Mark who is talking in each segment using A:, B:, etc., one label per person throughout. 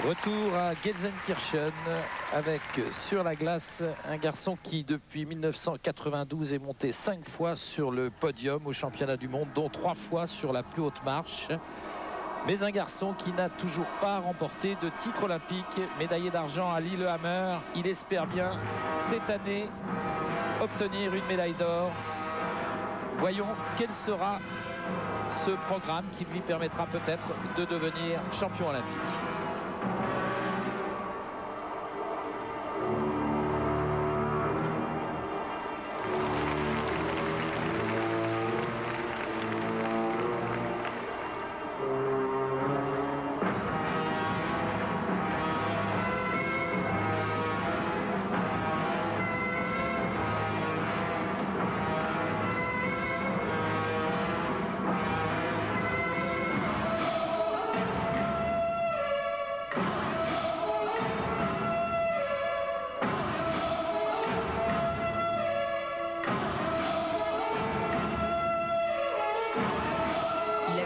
A: Retour à Gelsenkirchen avec sur la glace un garçon qui depuis 1992 est monté 5 fois sur le podium au championnat du monde, dont 3 fois sur la plus haute marche. Mais un garçon qui n'a toujours pas remporté de titre olympique. Médaillé d'argent à Lillehammer, il espère bien cette année obtenir une médaille d'or. Voyons quel sera ce programme qui lui permettra peut-être de devenir champion olympique.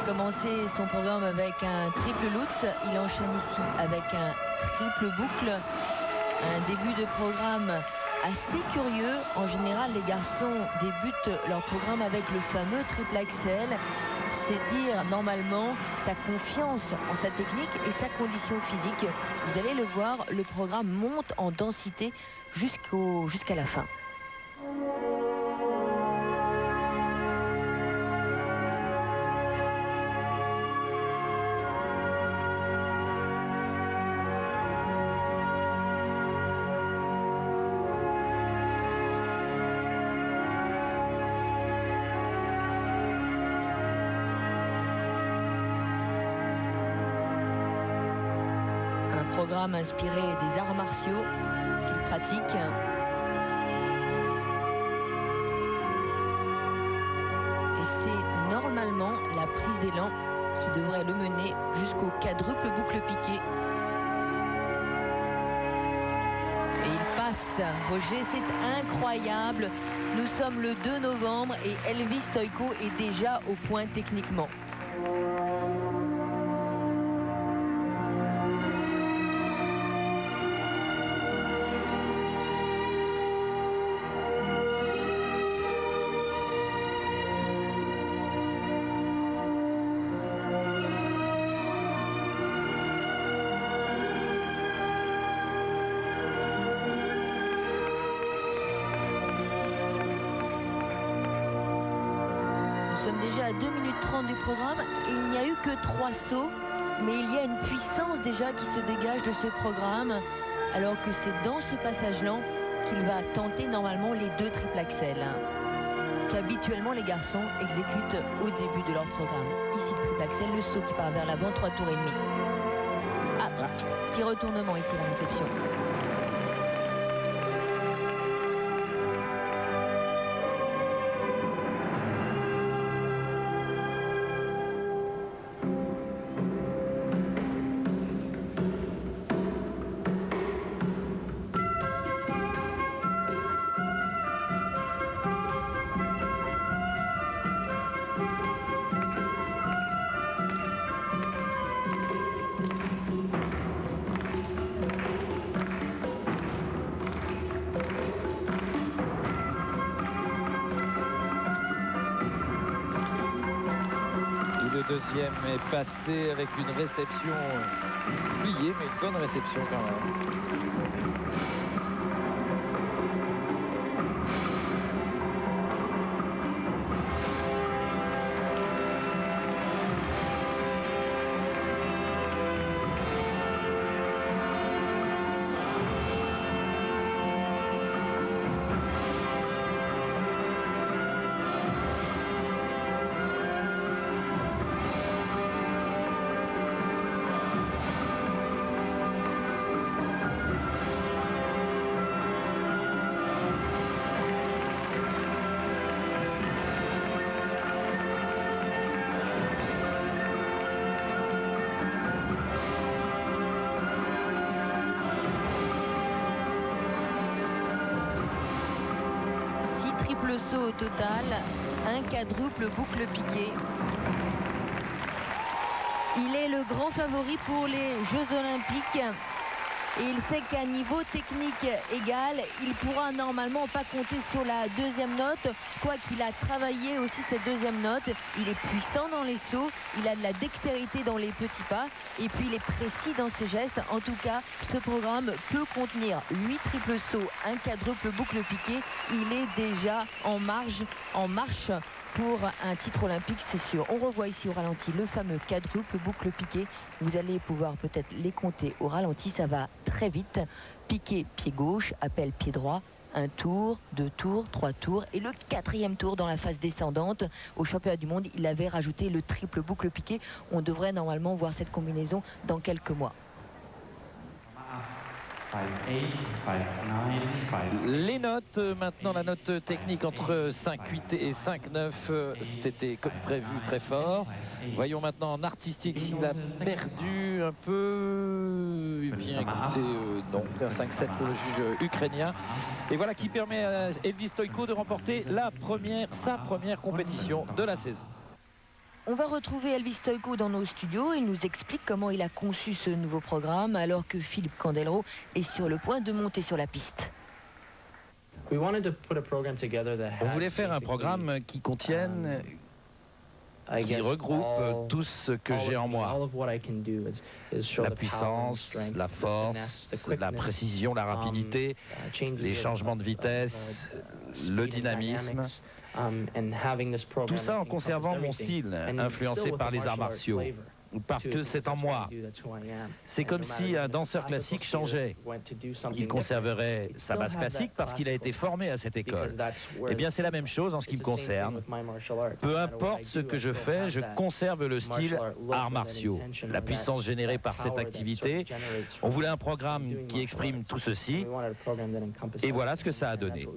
B: Commencé son programme avec un triple loop, il enchaîne ici avec un triple boucle, un début de programme assez curieux. En général, les garçons débutent leur programme avec le fameux triple axel. C'est dire normalement sa confiance en sa technique et sa condition physique. Vous allez le voir, le programme monte en densité jusqu'à la fin. Programme inspiré des arts martiaux qu'il pratique. Et c'est normalement la prise d'élan qui devrait le mener jusqu'au quadruple boucle piqué. Et il passe, Roger, c'est incroyable. Nous sommes le 2 novembre et Elvis Stojko est déjà au point techniquement. Nous sommes déjà à 2 minutes 30 du programme et il n'y a eu que 3 sauts, mais il y a une puissance déjà qui se dégage de ce programme, alors que c'est dans ce passage-là qu'il va tenter normalement les 2 triple axels qu'habituellement les garçons exécutent au début de leur programme. Ici le triple axel, le saut qui part vers l'avant, 3 tours et demi. Ah, petit retournement ici la réception.
A: Le deuxième est passé avec une réception pliée, mais une bonne réception quand même.
B: Triple saut au total, un quadruple boucle piqué. Il est le grand favori pour les Jeux Olympiques. Et il sait qu'à niveau technique égal, il pourra normalement pas compter sur la deuxième note, quoiqu'il a travaillé aussi cette deuxième note. Il est puissant dans les sauts, il a de la dextérité dans les petits pas, et puis il est précis dans ses gestes. En tout cas, ce programme peut contenir 8 triples sauts, un quadruple boucle piqué. Il est déjà en marche pour un titre olympique, c'est sûr. On revoit ici au ralenti le fameux quadruple boucle piqué. Vous allez pouvoir peut-être les compter au ralenti, ça va très vite. Piqué, pied gauche, appel, pied droit. Un tour, 2 tours, 3 tours. Et le 4e tour dans la phase descendante. Au championnat du monde, il avait rajouté le triple boucle piqué. On devrait normalement voir cette combinaison dans quelques mois.
A: Les notes, maintenant la note technique entre 5,8 et 5,9, c'était comme prévu très fort. Voyons maintenant en artistique s'il a perdu un peu. Eh bien écoutez, non, un 5,7 pour le juge ukrainien. Et voilà qui permet à Elvis Stojko de remporter sa première compétition de la saison.
B: On va retrouver Elvis Stojko dans nos studios. Il nous explique comment il a conçu ce nouveau programme alors que Philippe Candeloro est sur le point de monter sur la piste.
A: On voulait faire un programme qui contienne, qui regroupe tout ce que j'ai en moi. La puissance, la force, la précision, la rapidité, les changements de vitesse, le dynamisme. Tout ça en conservant mon style, influencé par les arts martiaux, parce que c'est en moi. C'est comme si un danseur classique changeait. Il conserverait sa base classique parce qu'il a été formé à cette école. Eh bien, c'est la même chose en ce qui me concerne. Peu importe ce que je fais, je conserve le style arts martiaux, la puissance générée par cette activité. On voulait un programme qui exprime tout ceci, et voilà ce que ça a donné.